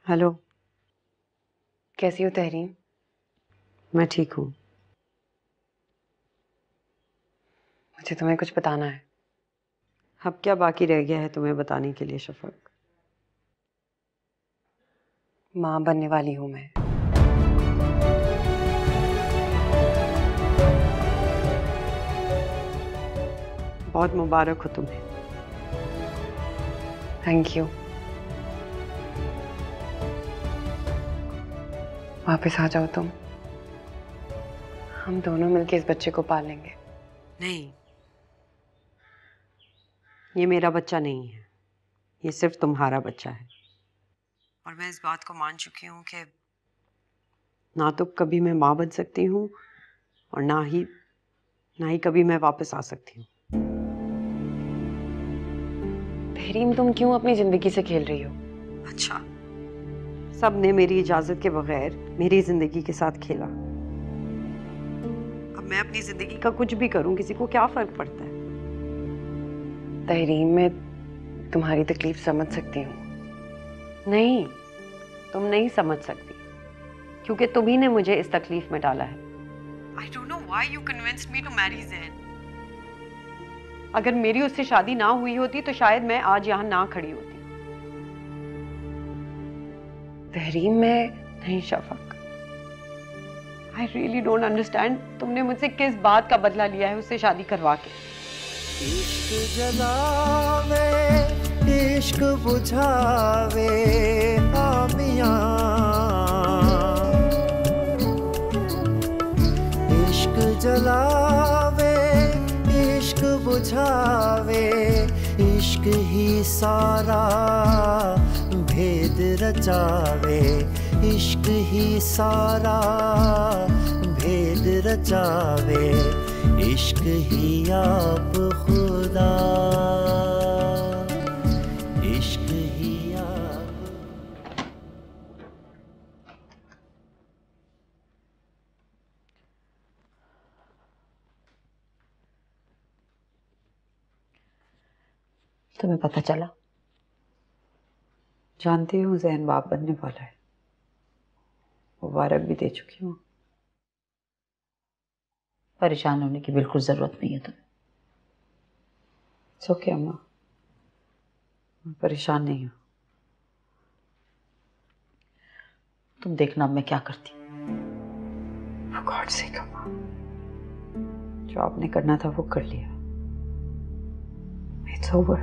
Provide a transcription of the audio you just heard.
Hello. कैसी हो तहरीन? मैं ठीक हूँ। मुझे तुम्हें कुछ बताना है। अब क्या बाकी रह गया है तुम्हें बताने के लिए शफक? माँ बनने वाली हूँ मैं। बहुत मुबारक हो तुम्हें। Thank you. वापस आ जाओ तुम, हम दोनों मिलके इस बच्चे को पालेंगे। नहीं, ये मेरा बच्चा नहीं है, ये सिर्फ तुम्हारा बच्चा है। और मैं इस बात को मान चुकी हूँ कि ना तो कभी मैं माँ बन सकती हूँ और ना ही कभी मैं वापस आ सकती हूँ। तहरीन, तुम क्यों अपनी जिंदगी से खेल रही हो? अच्छा, सब ने मेरी इजाजत के बगैर मेरी जिंदगी के साथ खेला। अब मैं अपनी जिंदगी का कुछ भी करूं, किसी को क्या फर्क पड़ता है? तहरीन, मैं तुम्हारी तकलीफ समझ सकती हूँ। नहीं, तुम नहीं समझ सकती, क्योंकि तुम्ही ने मुझे इस तकलीफ में डाला है। I don't know why you convinced me to marry Zain. अगर मेरी उससे शादी ना हुई होती तो शायद मैं आज यहाँ ना खड़ी होती। तहरीन, मैं नहीं Shafaq, I really don't understand तुमने मुझसे किस बात का बदला लिया है उससे शादी करवा के। इश्क जलावे, इश्क बुझावे आमियां, इश्क जलावे, इश्क बुझावे, इश्क ही सारा भेद रचावे, इश्क ही सारा भेद रचावे, इश्क ही आप खुदा, इश्क ही आप। तुम्हें पता चला? जानती हूँ ज़ैन बाप बनने वाला है, मुबारक भी दे चुकी हूँ। परेशान होने की बिल्कुल जरूरत नहीं है तुम्हें। सो क्या अम्मा, मैं परेशान नहीं हूँ। तुम देखना अब मैं क्या करती हूँ। For God's sake अम्मा, जो आपने करना था वो कर लिया। It's over.